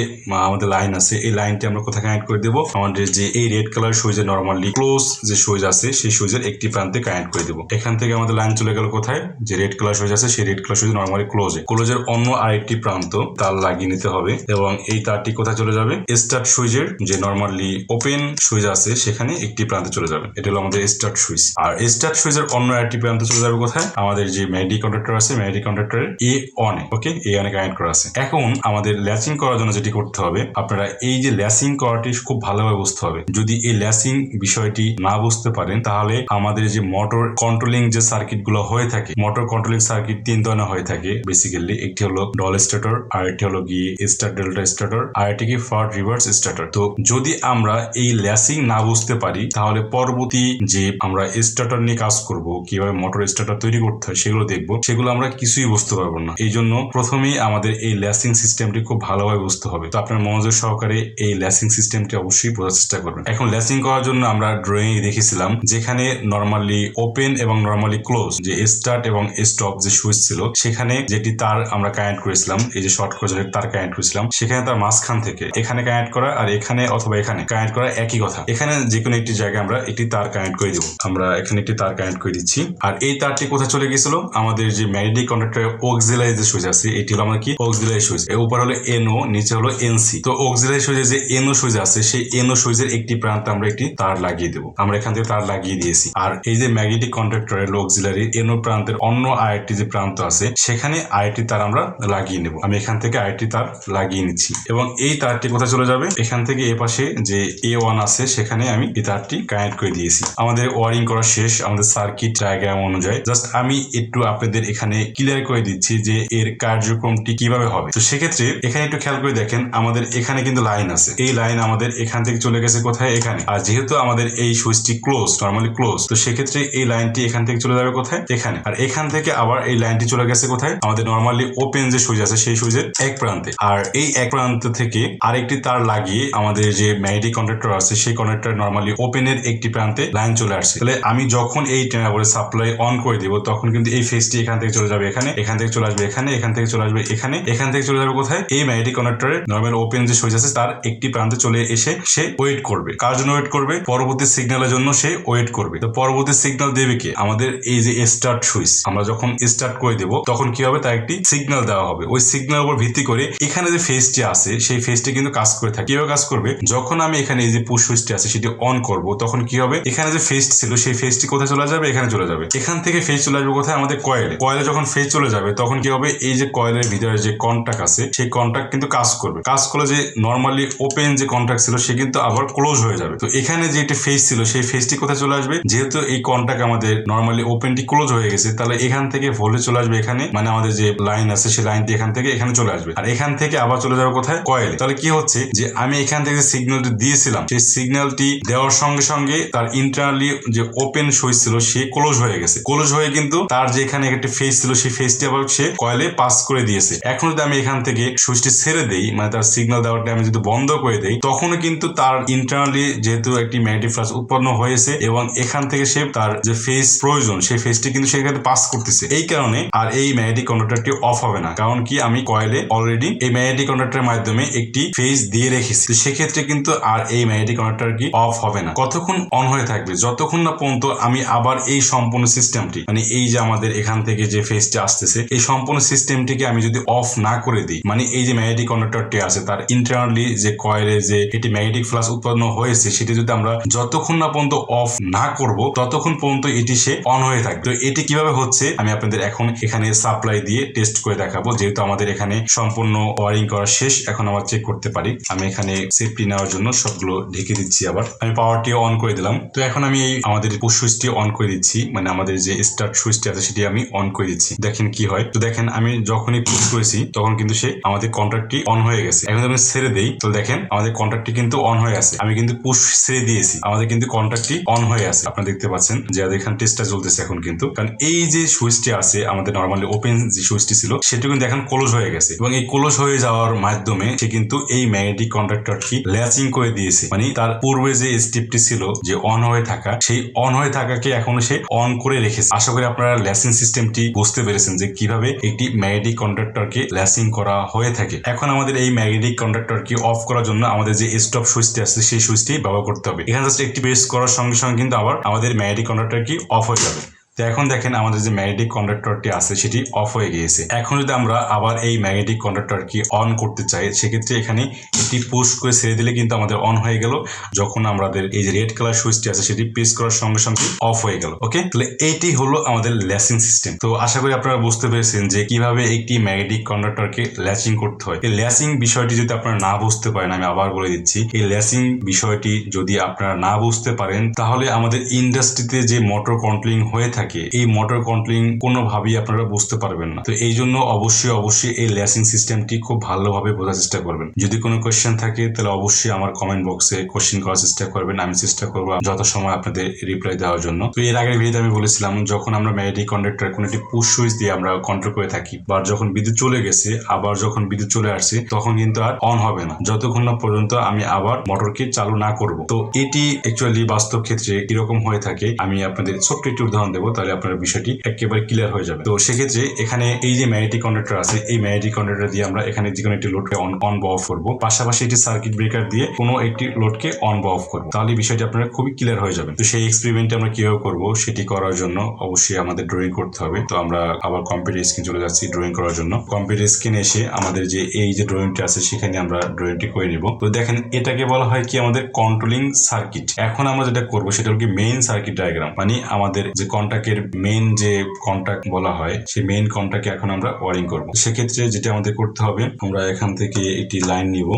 আমাদের লাইন আছে এই লাইনটি আমরা কোথায় কানেক্ট করে দেবো, আমাদের যে এই রেড কালার সুইচের নর্মালি ক্লোজ যে সুইচ আছে সেই সুইচের একটি প্রান্তে কানেক্ট করে দেবো। এখান থেকে আমাদের লাইন চলে গেল কোথায়, যে রেড কালার সুইচ আছে সেই রেড কালার সুইচ নরমালি ক্লোজের অন্য আরেকটি প্রান্ত তার লাগিয়ে নিতে হবে এবং এই তারটি কোথায় চলে যাবে, স্টার্ট সুইচের যে নরমালি ওপেন সুইচ আছে সেখানে একটি প্রান্তে চলে যাবে। এটা হলো আমাদের স্টার্ট সুইচ। আর স্টার্ট সুইচের অন্য আরেকটি প্রান্তে চলে যাবে কোথায়, আমাদের যে ম্যাগনেটিক কন্ডাক্টর আছে ম্যাগনেটিক কন্ডাক্টরের A1 এ। ওকে, A1 এ কানেক্ট করা আছে। এখন আমাদের ল্যাচিং করার জন্য যেটি করতে হবে, আপনারা এই যে ল্যাচিং করাটি খুব ভালোভাবে বুঝতে হবে। যদি এই ল্যাচিং বিষয়টি না বুঝতে পারেন তাহলে আমাদের যে মোটর কন্ট্রোলিং যে সার্কিট গুলো হয়ে থাকে, মোটর কন্ট্রোলিং সার্কিট তিন ধরনের হয়ে থাকে বেসিক্যালি। একটি হলো ডল স্টার্টার, আর একটি হলো গিয়ে স্টার ডেল্টা স্টার্টার, আর একটি কি ফরওয়ার্ড রিভার্স স্টার্টার। তো যদি আমরা এই ল্যাচিং না বুঝতে পারি তাহলে পরবর্তী যে আমরা স্টার্টার নিয়ে কাজ করব, কিভাবে মোটর স্টার্টার তৈরি করতে হয় সেগুলো দেখবো, সেগুলো আমরা কিছুই বুঝতে পারবো না। এই জন্য প্রথমেই আমাদের এই ল্যাচিং সিস্টেমটি খুব ভালোভাবে বুঝতে হবে। তো আপনার মনোযোগ সহকারে এই ল্যাচিং সিস্টেমটি অবশ্যই বোঝার চেষ্টা করবেন। এখন ল্যাচিং করার জন্য আমরা ড্রয়িং দেখেছিলাম যেখানে নরমালি ওপেন এবং নরমালি ক্লোজ যে স্টার্ট এবং স্টপ যে সুইচ ছিল সেখানে যেটি তার আমরা কানেক্ট করেছিলাম, এই যে শর্ট করে তার কানেক্ট করেছিলাম, সেখানে তার মাঝখান থেকে এখানে কানেক্ট করা আর এখানে অথবা এখানে কানেক্ট করা একই কথা। এখানে যে কোনো একটি জায়গায় আমরা একটি তার কানেক্ট করে দেবো। আমরা এখানে একটি তার কানেক্ট করে দিচ্ছি। আর এই তারটি কোথায় চলে গেছিল, আমাদের যে ম্যাগনেটিক কন্ডাক্টরের অক্সিলারি যে সুইচ আছে এটি হলো আমার কি অক্সিলারি সুইচ, এর উপর হলো এনও, নিচে হলো এনসি। তো অক্সিলারি সুইচের যে এনও সুইচ আছে সেই এনও সুইচের একটি প্রান্তে আমরা একটি তার লাগিয়ে দেবো। আমরা এখান থেকে তার লাগিয়ে দিয়েছি। আর এই যে ম্যাগনেটিক কন্ডাক্টর কন্ট্রাক্টরের অক্সিলারি এনো প্রান্তের অন্য আরেকটি যে প্রান্ত আছে সেখানে আরেকটি তার আমরা লাগিয়ে নেব। আমি এখান থেকে আরেকটি তার লাগিয়ে নিচ্ছি এবং এই তারটি কোথায় চলে যাবে, এখান থেকে এ পাশে যে A1 আছে সেখানে আমি এই তারটি কানেক্ট করে দিয়েছি। আমাদের ওয়ারিং করা শেষ আমাদের সার্কিট ডায়াগ্রাম অনুযায়ী। জাস্ট আমি একটু আপনাদের এখানে ক্লিয়ার করে দিচ্ছি যে এর কার্যক্রমটি কিভাবে হবে। তো সেক্ষেত্রে এখানে একটু খেয়াল করে দেখেন, আমাদের এখানে কিন্তু লাইন আছে, এই লাইন আমাদের এখান থেকে চলে গেছে কোথায়, এখানে। আর যেহেতু আমাদের এই সুইচটি ক্লোজ, নর্মালি ক্লোজ, তো সেক্ষেত্রে এই লাইনটি এখান থেকে চলে যাবে কোথায়, এখানে। আর এখান থেকে আবার এই লাইনটি চলে গেছে কোথায়, আমাদের নর্মালি ওপেন যে সুইচ আছে সেই সুইচের এক প্রান্তে। আর এই এক প্রান্ত থেকে আরেকটি তার লাগিয়ে আমাদের যে ম্যাগনেটিক কন্ডাক্টর আছে সেই কন্ডাক্টর নর্মালি ওপেনের একটি প্রান্তে লাইন চলে আসছে। তাহলে আমি যখন এই ট্রান্সফরমারের সাপ্লাই অন করে দিব তখন কিন্তু এই ফেজটি এখান থেকে চলে যাবে এখানে, এখান থেকে চলে আসবে এখানে, এখান থেকে চলে আসবে এখানে, এখান থেকে চলে যাবে কোথায়, এই ম্যাগনেটিক কন্ডাক্টরের নর্মাল ওপেন যে সুইচ আছে তার একটি প্রান্তে চলে এসে সে ওয়েট করবে। কার জন্য ওয়েট করবে, পরবর্তী সিগন্যালের জন্য সে ওয়েট করবে। তো পরবর্তী সিগন্যাল দেবে কে, আমাদের এই যে স্টার্ট সুইচ। আমরা যখন স্টার্ট করে দেব তখন কি হবে, তার একটি সিগন্যাল দেওয়া হবে। ওই সিগন্যাল উপর ভিত্তি করে এখানে যে ফেজটি আছে সেই ফেজটি কিন্তু কাজ করে থাকে। কিভাবে কাজ করবে, যখন আমি এখানে এই যে পুশ সুইচটি আছে সেটি অন করব তখন কি হবে, এখানে যে ফেজ ছিল সেই ফেজটি কোথায় চলে যাবে, এখানে চলে যাবে। এখান থেকে ফেজ চলে আসবে কোথায়, আমাদের কয়েলে। কয়েলে যখন ফেজ চলে যাবে তখন কি হবে, এই যে কয়েলের ভিতরে যে কন্টাক্ট আছে সেই কন্টাক্ট কিন্তু কাজ করবে। কাজ করলে যে নর্মালি ওপেন যে কন্টাক্ট ছিল সে কিন্তু আবার ক্লোজ হয়ে যাবে। তো এখানে যে একটা ফেজ ছিল সেই ফেজটি কোথায় চলে আসবে, যেহেতু এই কন্টাক্ট আমাদের নর্মালি ওপেনটি ক্লোজ হয়ে গেছে তাহলে এখান থেকে ভোল্টেজ চলে আসবে এখানে, মানে আমাদের যে লাইন আছে সেই লাইনটি এখান থেকে এখানে চলে আসবে। আর এখান থেকে আবার চলে যাবে কোথায়, কয়েলে। তাহলে কি হচ্ছে যে আমি এখান থেকে সিগন্যালটি দিয়েছিলাম, সেই সিগন্যালটি দেওয়ার সঙ্গে সঙ্গে তার ইন্টারনালি যে ওপেন সুইচ ছিল সে ক্লোজ হয়ে গেছে। ক্লোজ হয়ে কিন্তু তার যে এখানে একটা ফেজ ছিল সেই ফেজটি আবার সে কয়েলে পাস করে দিয়েছে। এখন যদি আমি এখান থেকে সুইচটি ছেড়ে দেই, মানে তার সিগন্যাল দেওয়াটা আমি যদি বন্ধ করে দেই, তখনও কিন্তু তার ইন্টারনালি যেহেতু একটি ম্যাগনেটিক ফ্লাক্স উৎপন্ন হয়েছে এবং এখান থেকে সে তার যে ফেজ প্রয়োজন সেই ফেজটি কিন্তু সেখানে পাস করতেছে। এই কারণে আর এই ম্যাগনেটিক কন্ডাক্টরটি অফ হবে না, কারণ কি আমি কয়েলে অলরেডি এই ম্যাগনেটিক কন্ডাক্টরের মাধ্যমে একটি ফেজ দিয়ে রেখেছি। সেক্ষেত্রে কিন্তু আর এই ম্যাগনেটিক কন্ডাক্টর কি অফ হবে না। কতক্ষণ অন হয়ে থাকবে, যতক্ষণ না পর্যন্ত আমি আবার এই সম্পূর্ণ সিস্টেমটি, মানে এই যে আমাদের এখান থেকে যে ফেজটি আসতেছে এই সম্পূর্ণ সিস্টেমটিকে আমি যদি অফ না করে দিই, মানে এই যে ম্যাগনেটিক কন্ডাক্টরটি আছে তার ইন্টারনালি যে কয়েলে যে এটি ম্যাগনেটিক ফ্লাক্স উৎপন্ন হয়েছে সেটি যদি আমরা যতক্ষণ না পর্যন্ত অফ না করব ততক্ষণ পর্যন্ত এটি সে অন হয়ে থাকবে। তো এটি কিভাবে হচ্ছে আমি আপনাদের এখন এখানে সাপ্লাই দিয়ে টেস্ট করে দেখাবো। যেহেতু আমাদের এখানে সম্পূর্ণ ওয়ারিং করা শেষ, এখন আমরা চেক করতে পারি। আমি এখানে সেফটি নেওয়ার জন্য সবগুলো ঢেকে দিচ্ছি, আবার আমি পাওয়ারটি অন করে দিলাম। তো এখন আমি এই আমাদের পুশ সুইচটি অন করে দিচ্ছি, মানে আমাদের যে স্টার্ট সুইচটি আছে সেটি আমি অন করে দিচ্ছি। দেখেন কি হয়। তো দেখেন আমি যখনই পুশ করেছি তখন কিন্তু সে আমাদের কন্ট্রাক্টটি অন হয়ে গেছে। এখন আমি ছেড়ে দেই তো দেখেন আমাদের কন্ট্রাক্টটি কিন্তু অন হয়ে আছে। আমি কিন্তু পুশ ছেড়ে দিয়েছি, আমাদের কিন্তু কন্ট্রাক্টটি অন হয়ে আছে। আপনারা দেখতে পাচ্ছেন যে এখানে টেস্টটা চলতেছে এখন কিন্তু, কারণ এই যে সুইচটি আছে আমাদের নর্মালি ওপেন যে সুইচটি ছিল সেটি কিন্তু এখন ক্লোজ হয়ে গেছে এবং এই ক্লোজ হয়ে যাওয়ার মাধ্যমে সে কিন্তু এই ম্যাগনেটিক কন্ডাক্টরটি ল্যাচিং করে দিয়েছে। মানে তার পূর্বে যে স্টেপটি ছিল যে অন হয়ে থাকা, সেই অন হয়ে থাকাকে এখনো সে অন করে রেখেছে। আশা করি আপনারা ল্যাচিং সিস্টেমটি বুঝতে পেরেছেন যে কিভাবে একটি ম্যাগনেটিক কন্ডাক্টরকে ল্যাচিং করা হয়ে থাকে। এখন আমাদের এই ম্যাগনেটিক কন্ডাক্টরকে অফ করার জন্য আমাদের যে স্টপ সুইচটি আছে সেই সুইচটি ব্যবহার করতে হবে। এখানে জাস্ট একটি প্রেস করার সঙ্গে সঙ্গে কিন্তু আবার আমাদের ম্যাগনেটিক কন্ডাক্টর কি অফ হয়ে যাবে। তো এখন দেখেন আমাদের যে ম্যাগনেটিক কন্ডাক্টরটি আছে সেটি অফ হয়ে গিয়েছে। এখন যদি আমরা আবার এই ম্যাগনেটিক কন্ডাক্টর কি অন করতে চাই সেক্ষেত্রে এখানে একটি পুশ করে ছেড়ে দিলে কিন্তু আমাদের অন হয়ে গেল। যখন আমাদের এই যে রেড কালার সুইচটি আছে সেটি প্রেস করার সঙ্গে সঙ্গে অফ হয়ে গেল। ওকে, তাহলে এইটি হলো আমাদের ল্যাচিং সিস্টেম। তো আশা করি আপনারা বুঝতে পেরেছেন যে কিভাবে একটি ম্যাগনেটিক কন্ডাক্টরকে ল্যাচিং করতে হয়। এই ল্যাচিং বিষয়টি যদি আপনারা না বুঝতে পারেন, আমি আবার বলে দিচ্ছি, এই ল্যাচিং বিষয়টি যদি আপনারা না বুঝতে পারেন তাহলে আমাদের ইন্ডাস্ট্রিতে যে মোটর কন্ট্রোলিং হয়ে থাকে এই মোটর কন্ট্রোলিং কোনোভাবেই আপনারা বুঝতে পারবেন না। তো এই জন্য অবশ্যই এই ল্যাচিং সিস্টেমটি খুব ভালোভাবে বোঝার চেষ্টা করবেন। যদি কোনো কোয়েশ্চেন থাকে তাহলে অবশ্যই আমার কমেন্ট বক্সে কোয়েশ্চেন করার চেষ্টা করবেন, আমি চেষ্টা করবো যথাসময় আপনাদের রিপ্লাই দেওয়ার জন্য। তো এর আগের ভিডিওতে আমি বলেছিলাম যখন আমরা ম্যাগনেটিক কন্ডাক্টর কোনো একটি পুশ সুইচ দিয়ে আমরা কন্ট্রোল করে থাকি বা যখন বিদ্যুৎ চলে গেছে আবার যখন বিদ্যুৎ চলে আসছে তখন কিন্তু আর অন হবে না যতক্ষণ না পর্যন্ত আমি আবার মোটরকে চালু না করব। তো এটি অ্যাকচুয়ালি বাস্তব ক্ষেত্রে কিরকম হয়ে থাকে আমি আপনাদের ছোট্ট একটি উদাহরণ দেবো, তাহলে আপনার বিষয়টি একেবারে ক্লিয়ার হয়ে যাবে। তো সেক্ষেত্রে এখানে এই যে ম্যাগনেটিক কন্ডাক্টর আছে এই ম্যাগনেটিক কন্ডাক্টর দিয়ে আমরা এখানে যে কোনো একটি লোডকে অন বা অফ করবো, পাশাপাশি একটি সার্কিট ব্রেকার দিয়ে কোনো একটি লোডকে অন বা অফ করবো, তাহলে বিষয়টি আপনারা খুবই ক্লিয়ার হয়ে যাবে। তো সেই এক্সপেরিমেন্ট আমরা কিভাবে করবো সেটি করার জন্য অবশ্যই আমাদের ড্রয়িং করতে হবে। তো আমরা আবার কম্পিউটার স্ক্রিন চলে যাচ্ছি ড্রয়িং করার জন্য। কম্পিউটার স্ক্রিনে এসে আমাদের যে এই যে ড্রয়িংটি আছে সেখানে আমরা ড্রয়িংটি করে নিব। তো দেখেন এটাকে বলা হয় কি আমাদের কন্ট্রোলিং সার্কিট। এখন আমরা যেটা করবো সেটা হলো কি মেইন সার্কিট ডায়াগ্রাম, মানে আমাদের যে কন্টাক্ট কন্ট্যাক্টের মেইন যে কন্ট্যাক্ট বলা হয় সেই মেইন কন্ট্যাক্টে এখন আমরা ওয়ারিং করব। সেক্ষেত্রে যেটা আমাদের করতে হবে, আমরা এখান থেকে একটি লাইন নিব,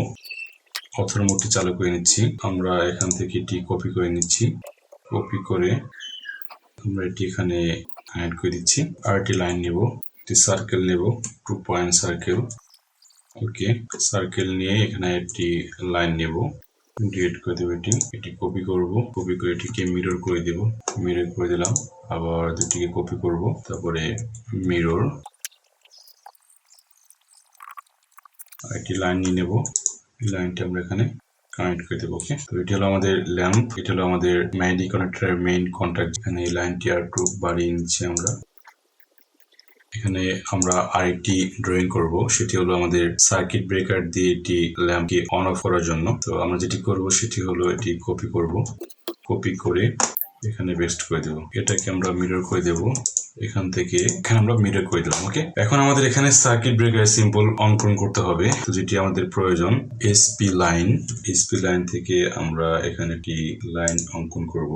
অথর মোডটি চালু করে নিচ্ছি, আমরা এখান থেকে এটি কপি করে নিচ্ছি, কপি করে আমরা এটি এখানে অ্যাড করে দিচ্ছি। আর একটি লাইন নেব, একটি সার্কেল নেব, 2 পয়েন্ট সার্কেল। ওকে, সার্কেল নিয়ে এখানে একটি লাইন নেব, ডিলিট করে দেবো, এটি কপি করব, কপি করে এটিকে মিরর করে দেব, মিরর করে দিলাম। আবার দুটিকে কপি করব, তারপরে মিরর, একটি লাইন নিয়ে নেব, এই লাইনটা আমরা এখানে কানেক্ট করে দেবো। ওকে, তো এটি হলো আমাদের ল্যাম্প, এটা হলো আমাদের ম্যাডি কানেক্টরের মেইন কন্ট্যাক্ট। এখানে এই লাইনটি আর একটু বাড়িয়ে নিচ্ছি আমরা। এখানে আমরা আরেকটি ড্রয়িং করব, সেটি হলো আমাদের সার্কিট ব্রেকার দিয়ে এটি ল্যাম্পকে অন অফ করার জন্য। তো আমরা যেটি করব সেটি হলো এটি কপি করব, কপি করে এখানে পেস্ট করে দেব, এটাকে আমরা মিরর করে দেব, এখান থেকে এখানে আমরা মিরর করে দিলাম। ওকে, এখন আমাদের এখানে সার্কিট ব্রেকার সিম্বল অঙ্কন করতে হবে। তো যেটি আমাদের প্রয়োজন এসপি লাইন, এসপি লাইন থেকে আমরা এখানে একটি লাইন অঙ্কন করব।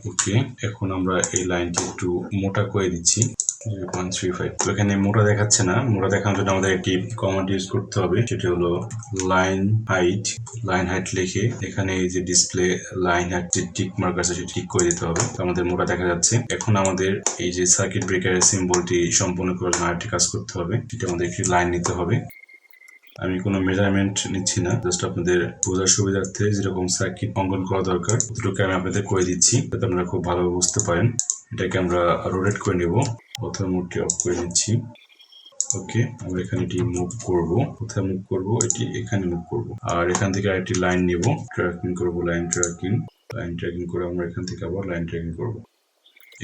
ওকে, এখন আমরা এই লাইনটি একটু মোটা করে দিচ্ছি, 0.35। তো এখানে মোটা দেখাচ্ছে না, মোটা দেখানোর জন্য আমাদের একটি কমান্ড ইউজ করতে হবে, সেটি হলো লাইন হাইট। লাইন হাইট লিখে এখানে এই যে ডিসপ্লে লাইন হাইট যে টিক মার্ক আছে সেটি টিক করে দিতে হবে, তো আমাদের মোটা দেখা যাচ্ছে। এখন আমাদের এই যে সার্কিট ব্রেকারের সিম্বলটি সম্পূর্ণ করার জন্য আরেকটি কাজ করতে হবে, সেটা আমাদের একটি লাইন নিতে হবে। আমি কোনো মেজারমেন্ট নিচ্ছি না, জাস্ট আপনাদের বোঝার সুবিধার্থে যেরকম সার্কিট অঙ্কন করা দরকার ততটুকু আমি আপনাদের করে দিচ্ছি, যাতে আপনারা খুব ভালোভাবে বুঝতে পারেন। এটাকে আমরা রোটেট করে নেব, অথবা মোডটি অফ করে নিচ্ছি। ওকে, আমরা এখানে এটি মুভ করব, কোথায় মুভ করব, এটি এখানে মুভ করব। আর এখান থেকে আরেকটি লাইন নেব, ট্র্যাকিং করব, লাইন ট্র্যাকিং করে আমরা এখান থেকে আবার লাইন ট্র্যাকিং করব।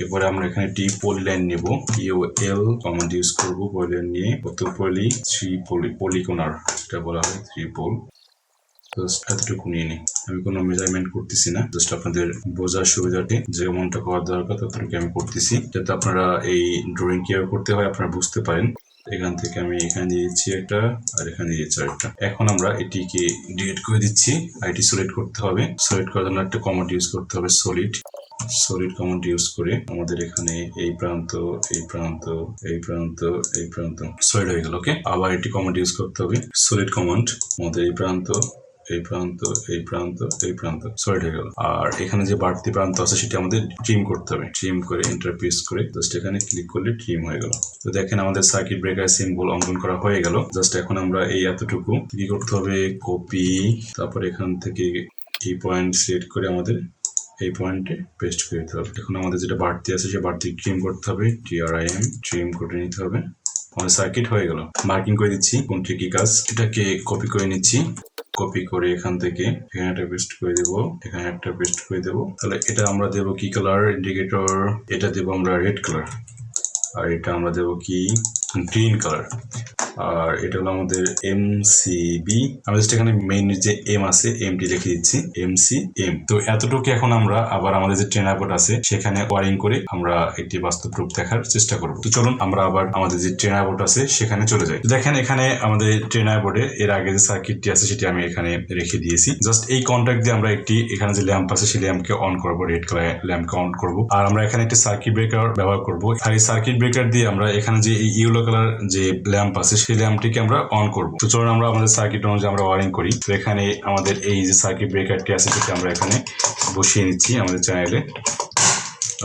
এরপরে আমরা এখানে একটি পলি লাইন নেব, ইউএল কমান্ড ইউজ করব, পলি লাইন নিয়ে কত পলি, 3 পলি, পলিকোনার এটা বলা হয়, 3 পোল। জাস্ট এতটুকু নিয়ে নিই, আমি কোনো মেজারমেন্ট করতেছি না, জাস্ট আপনাদের বোঝার সুবিধাতে যেমনটা করার দরকার ততটুকু আমি করতেছি, যাতে আপনারা এই ড্রয়িং কিভাবে করতে হয় আপনারা বুঝতে পারেন। এখান থেকে আমি এখানে দিয়ে দিচ্ছি একটা, আর এখানে দিয়ে দিচ্ছি আরেকটা। এখন আমরা এটিকে ডিলিট করে দিচ্ছি, আর এটি সলিড করতে হবে। সলিড করার জন্য একটা কমান্ড ইউজ করতে হবে, সলিড কমান্ড ইউজ করে আমাদের এখানে এই প্রান্ত, এই প্রান্ত, এই প্রান্ত, এই প্রান্ত সলিড হয়ে গেল। ওকে, আবার এটি কমান্ড ইউজ করতে হবে, সলিড কমান্ড, আমাদের এই প্রান্ত, এই প্রান্ত, এই প্রান্ত, এই প্রান্ত সলিড হয়ে গেল। আর এখানে যে বাড়তি প্রান্ত আছে সেটা আমাদের ট্রিম করতে হবে, ট্রিম করে এন্টার প্রেস করে জাস্ট এখানে ক্লিক করলে ট্রিম হয়ে গেল। তো দেখেন আমাদের সার্কিট ব্রেকার সিম্বল অঙ্কন করা হয়ে গেল। জাস্ট এখন আমরা এই এতটুকু কি করতে হবে, কপি, তারপর এখান থেকে এই পয়েন্ট সিলেক্ট করে আমাদের এই পয়েন্টে পেস্ট করে দিতে হবে। এখন আমাদের যেটা বাড়তি আছে সে বাড়তি ট্রিম করতে হবে, TRIM ট্রিম করে নিতে হবে। আমাদের সার্কিট হয়ে গেল। মার্কিং করে দিচ্ছি কোনটি কি কাজ, এটাকে কপি করে নিচ্ছি, কপি করে এখান থেকে এখানে একটা পেস্ট করে দেব, এখানে একটা পেস্ট করে দেব। তাহলে এটা আমরা দেব কি কালার, ইন্ডিকেটর, এটা দেব আমরা রেড কালার, আর এটা আমরা দেব কি গ্রিন কালার, আর এটা হলো আমাদের MCB। আমি জাস্ট এখানে মেইন যে এম আছে এমটি লিখে দিচ্ছি, MCM। তো এতটুকু এখন আমরা আবার আমাদের যে ট্রেনার বোর্ড আছে সেখানে ওয়ারিং করে আমরা একটি বাস্তব রূপ দেখার চেষ্টা করব। তো চলুন আমরা আবার আমাদের যে ট্রেনার বোর্ড আছে সেখানে চলে যাই। দেখেন এখানে আমাদের ট্রেনার বোর্ডে এর আগে যে সার্কিটটি আছে সেটি আমি এখানে রেখে দিয়েছি। জাস্ট এই কন্ট্যাক্ট দিয়ে আমরা একটি এখানে যে ল্যাম্প আছে সেই ল্যাম্পকে অন করব, রেড কালার ল্যাম্পকে অন করব। আর আমরা এখানে একটি সার্কিট ব্রেকার ব্যবহার করব, আর এই সার্কিট ব্রেকার দিয়ে আমরা এখানে যে ইয়েলো কালার যে ল্যাম্প আছে সেই ল্যাম্পটিকে আমরা অন করব। তো চলুন আমরা আমাদের সার্কিট অনুযায়ী আমরা ওয়ারিং করি। তো এখানে আমাদের এই যে সার্কিট ব্রেকারটি আছে সেটি আমরা এখানে বসিয়ে নিচ্ছি আমাদের চ্যানেলে।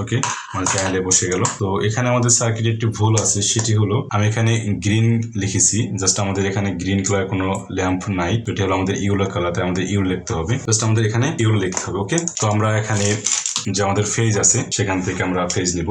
ওকে, আমাদের চ্যানেলে বসে গেল। তো এখানে আমাদের সার্কিটে একটি ভুল আছে, সেটি হলো আমি এখানে গ্রিন লিখেছি, জাস্ট আমাদের এখানে গ্রিন কালার কোনো ল্যাম্প নাই, তো এটা হলো আমাদের ইউলো কালার, তাই আমাদের ইউলো লিখতে হবে, জাস্ট আমাদের এখানে ইউলো লিখতে হবে। ওকে, তো আমরা এখানে যে আমাদের ফেজ আছে সেখান থেকে আমরা ফেজ নিব।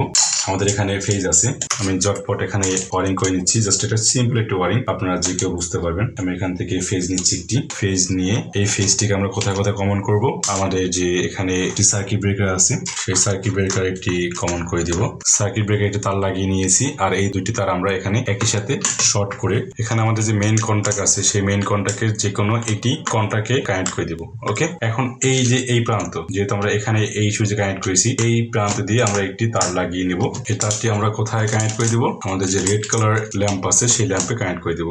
আমাদের এখানে ফেজ আছে, আমি জটপট এখানে ওয়ারিং করে নিচ্ছি, জাস্ট এটা সিম্পল একটু ওয়ারিং, আপনারা যে কেউ বুঝতে পারবেন। আমি এখান থেকে ফেজ নিচ্ছি, একটি ফেজ নিয়ে এই ফেজটিকে আমরা কোথায় কোথায় কমন করব, আমাদের যে এখানে একটি সার্কিট ব্রেকার আছে সেই সার্কিট ব্রেকার একটি কমন করে দিব। সার্কিট ব্রেকার একটি তার লাগিয়ে নিয়েছি, আর এই দুইটি তার আমরা এখানে একই সাথে শর্ট করে এখানে আমাদের যে মেইন কন্টাক্ট আছে সেই মেইন কন্টাক্টের যে কোনো একটি কন্টাক্টে কানেক্ট করে দিব। ওকে, এখন এই যে এই প্রান্ত যেহেতু আমরা এখানে এই সুইচে কানেক্ট করেছি এই প্রান্ত দিয়ে আমরা একটি তার লাগিয়ে নেব। এই তারটি আমরা কোথায় কানেক্ট করে দিব? আমাদের যে রেড কালার ল্যাম্প আছে সেই ল্যাম্পে কানেক্ট করে দিব।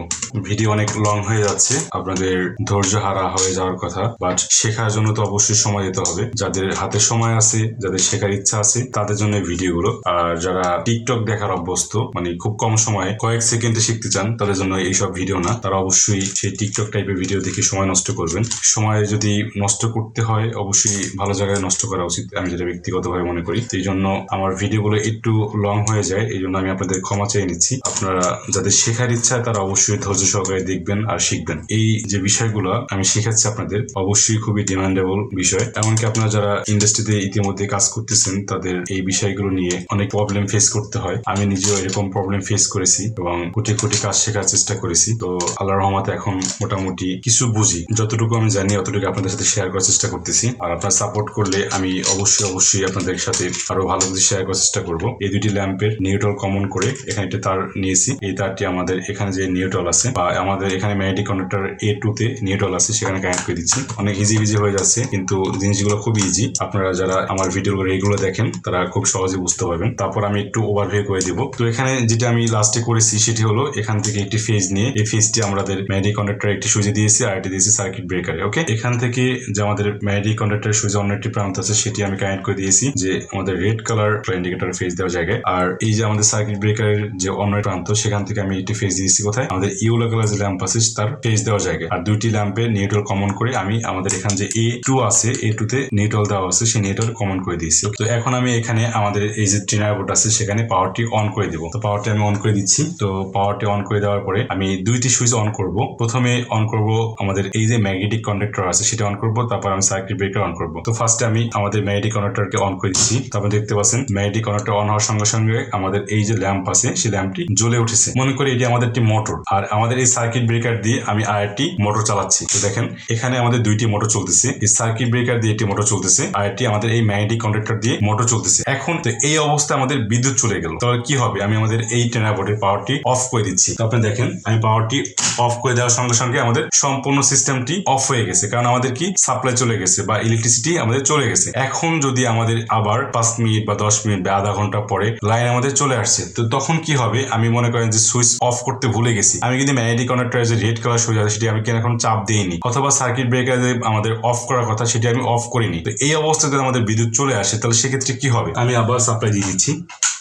ভিডিও অনেক লং হয়ে যাচ্ছে, আপনাদের ধৈর্য হারা হয়ে যাওয়ার কথা, বাট শেখার জন্য তো অবশ্যই সময় দিতে হবে। যাদের হাতে সময় আছে, যাদের শেখার ইচ্ছা আছে তাদের জন্য ভিডিওগুলো, আর যারা টিকটক দেখার অভ্যস্ত, মানে খুব কম সময়ে কয়েক সেকেন্ডে শিখতে চান, তাদের জন্য এইসব ভিডিও না। তারা অবশ্যই সেই টিকটক টাইপের ভিডিও দেখে সময় নষ্ট করবেন। সময় যদি নষ্ট করতে হয় অবশ্যই ভালো জায়গায় নষ্ট করা উচিত, আমি যেটা ব্যক্তিগতভাবে মনে করি। এই জন্য আমার ভিডিওগুলো একটু লং হয়ে যায়, এই জন্য আমি আপনাদের ক্ষমা চেয়ে নিচ্ছি। আপনারা যাদের শেখার ইচ্ছা তারা অবশ্যই ধৈর্য সহকারে দেখবেন আর শিখবেন। এই যে বিষয়গুলো আমি শেখাচ্ছি আপনাদের অবশ্যই খুবই ডিমান্ডেবল বিষয়। এমনকি আপনারা যারা ইন্ডাস্ট্রিতে ইতিমধ্যে কাজ করতেছেন তাদের এই বিষয়গুলো নিয়ে অনেক প্রবলেম ফেস করতে হয়। আমি নিজেও এরকম প্রবলেম ফেস করেছি এবং কোটি কোটি কাজ শেখার চেষ্টা করেছি। তো আল্লাহর রহমতে এখন মোটামুটি কিছু বুঝি, যতটুকু আমি জানি অতটুকু আপনাদের সাথে শেয়ার করার চেষ্টা করতেছি। আর আপনারা সাপোর্ট করলে আমি অবশ্যই আপনাদের সাথে আরো ভালো কিছু শেয়ার করার চেষ্টা করব। এই দুটি ল্যাম্পের নিউট্রাল কমন করে এখানে একটা তার নিয়েছি। এই তারটি আমাদের এখানে যে নিউট্রাল আছে বা আমাদের এখানে ম্যাগনেটিক কন্ডাক্টর A2 তে নিউট্রাল আছে সেখানে কানেক্ট করে দিচ্ছি। অনেক ইজি হয়ে যাচ্ছে, কিন্তু জিনিসগুলো খুব ইজি। আপনারা যারা আমার ভিডিওগুলো রেগুলার দেখেন তারা খুব সহজে বুঝতে পারবেন। তারপর আমি একটু ওভারভিউ করে দিব। তো এখানে যেটা আমি লাস্টে করেছি সেটি হলো এখান থেকে একটি ফেজ নিয়ে এই ফেজটি আমাদের ম্যাগনেটিক কন্ডাক্টর একটি সুইচে দিয়েছি আর এটি দিয়েছি সার্কিট ব্রেকারে। ওকে, এখান থেকে যে আমাদের ম্যাগনেটিক কন্ডাক্টর সুইচে অন্য একটি প্রান্ত আছে সেটি আমি কানেক্ট করে দিয়েছি যে আমাদের রেড কালার ইন্ডিকেটর ফেজ দেওয়ার জায়গায়। আর এই যে আমাদের সার্কিট ব্রেকারের যে অন্য প্রান্ত সেখান থেকে আমি একটি ফেজ দিয়েছি কোথায়? আমাদের ইয়েলো কালার যে ল্যাম্প আছে তার ফেজ দেওয়ার জায়গায়। আর দুইটি ল্যাম্পে নিউট্রাল কমন করে আমি আমাদের এখানে যে A2 আছে A2 তে নিউট্রাল দেওয়া আছে সেই নিউট্রাল কমন করে দিয়েছি। তো এখন আমি এখানে আমাদের এই যে ট্রেনার বোর্ড আছে সেখানে পাওয়ারটি অন করে দিব। তো পাওয়ারটি আমি অন করে দিচ্ছি। তো পাওয়ারটি অন করে দেওয়ার পরে আমি দুইটি সুইচ অন করব। প্রথমে অন করব আমাদের এই যে ম্যাগনেটিক কন্ডাক্টর আছে সেটা অন করব, তারপর আমি সার্কিট ব্রেকার অন করব। তো ফার্স্টে আমি আমাদের ম্যাগনেটিক কন্ডাক্টরকে অন করে দিচ্ছি। তারপর দেখতে পাচ্ছেন ম্যাগনেটিক কন্ডাক্টর অন হওয়ার সঙ্গে সঙ্গে আমাদের এই যে ল্যাম্প আছে সেই ল্যাম্পটি জ্বলে উঠেছে। মনে করি এটি আমাদের একটি মোটর, আর আমাদের এই সার্কিট ব্রেকার দিয়ে আমি আরেকটি মোটর চালাচ্ছি। তো দেখেন এখানে আমাদের দুইটি মোটর চলতেছে, এই সার্কিট ব্রেকার দিয়ে একটি মোটর চলতেছে আর একটি আমাদের এই ম্যাগনেটিক কন্ডাক্টর দিয়ে মোটর চলতেছে। এখন তো এই অবস্থায় আমাদের বিদ্যুৎ চলে গেল, তাহলে কি হবে? আমি আমাদের এই ট্রেনার বোর্ডের পাওয়ারটি অফ করে দিচ্ছি। তো আপনি দেখেন আমি পাওয়ারটি অফ করে দেওয়ার সঙ্গে সঙ্গে আমাদের সম্পূর্ণ সিস্টেমটি অফ হয়ে গেছে, কারণ আমাদের কি সাপ্লাই চলে গেছে বা ইলেকট্রিসিটি আমাদের চলে গেছে। এখন যদি আমাদের আবার 5 মিনিট বা 10 মিনিট বা আধা ঘন্টা পরে লাইন আমাদের চলে আসছে, তো তখন কি হবে? আমি মনে করেন যে সুইচ অফ করতে ভুলে গেছি, আমি কিন্তু ম্যাগনেটিক কন্ডাক্টরের যে রেড কালার সুইচ আছে সেটি আমি কেন এখন চাপ দিইনি, অথবা সার্কিট ব্রেকার যে আমাদের অফ করার কথা সেটি আমি অফ করিনি। তো এই অবস্থাতে আমাদের বিদ্যুৎ চলে আসে, তাহলে সেক্ষেত্রে কি হবে? আমি আবার সাপ্লাই দিয়ে দিচ্ছি।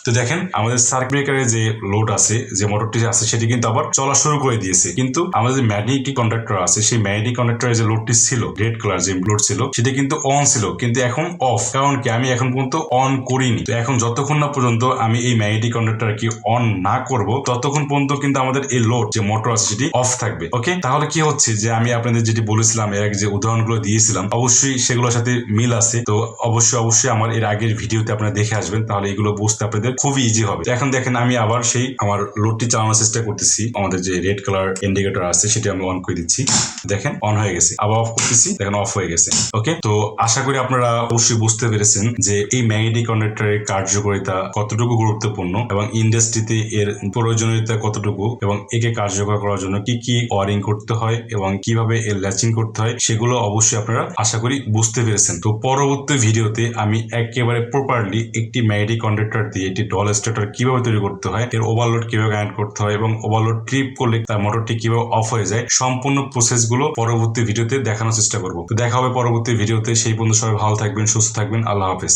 তো দেখেন আমাদের সার্কিট ব্রেকারের যে লোড আছে, যে মোটরটি আছে সেটি কিন্তু আবার চলা শুরু করে দিয়েছে, কিন্তু আমাদের যে ম্যাগনেটিক কন্ডাক্টর আছে সেই ম্যাগনেটিক কন্ডাক্টরের যে লোডটি ছিল, রেড কালার যে লোড ছিল সেটা কিন্তু অন ছিল, কিন্তু এখন অফ। কারণ কি? আমি এখন পর্যন্ত অন করিনি। তো এখন যতক্ষণ না পর্যন্ত আমি এই ম্যাগনেটিক কন্ডাক্টর কি অন না করব ততক্ষণ পর্যন্ত কিন্তু আমাদের এই লোড যে মোটর আছে সেটি অফ থাকবে। ওকে, তাহলে কি হচ্ছে যে আমি আপনাদের যেটি বলেছিলাম এর আগে যে উদাহরণগুলো দিয়েছিলাম অবশ্যই সেগুলোর সাথে মিল আছে। তো অবশ্যই আমার এর আগের ভিডিওতে আপনারা দেখে আসবেন, তাহলে এগুলো বুঝতে আপনাদের খুবই ইজি হবে। এখন দেখেন আমি আবার সেই আমার লোডটি চালানোর চেষ্টা করতেছি, আমাদের যে রেড কালার ইন্ডিকেটর আছে সেটি আমি অন করে দিচ্ছি। দেখেন অন হয়ে গেছে, আবার অফ করতেছি, দেখেন অফ হয়ে গেছে। ওকে, তো আশা করি আপনারা অবশ্যই বুঝতে পেরেছেন যে এই ম্যাগনেটিক কন্ডাক্টরের কার্যকারিতা কতটুকু গুরুত্বপূর্ণ এবং ইন্ডাস্ট্রিতে এর প্রয়োজনীয়তা কতটুকু, এবং একে কার্যকর করার জন্য কি কি ওয়ারিং করতে হয় এবং কিভাবে এর ল্যাচিং করতে হয় সেগুলো অবশ্যই আপনারা আশা করি বুঝতে পেরেছেন। তো পরবর্তী ভিডিওতে আমি একেবারে প্রপারলি একটি ম্যাগনেটিক কন্ডাক্টর দিয়ে একটি ডল স্টার্টার কিভাবে তৈরি করতে হয়, এর ওভারলোড কিভাবে কানেক্ট করতে হয় এবং ওভারলোড ট্রিপ করলে তার মোটরটি কিভাবে অফ হয়ে যায়, সম্পূর্ণ প্রসেসগুলো পরবর্তী ভিডিওতে দেখানোর চেষ্টা করব। তো দেখা হবে পরবর্তী ভিডিওতে। সেই পর্যন্ত সবাই ভালো থাকবেন, সুস্থ থাকবেন। আল্লাহ হাফেজ।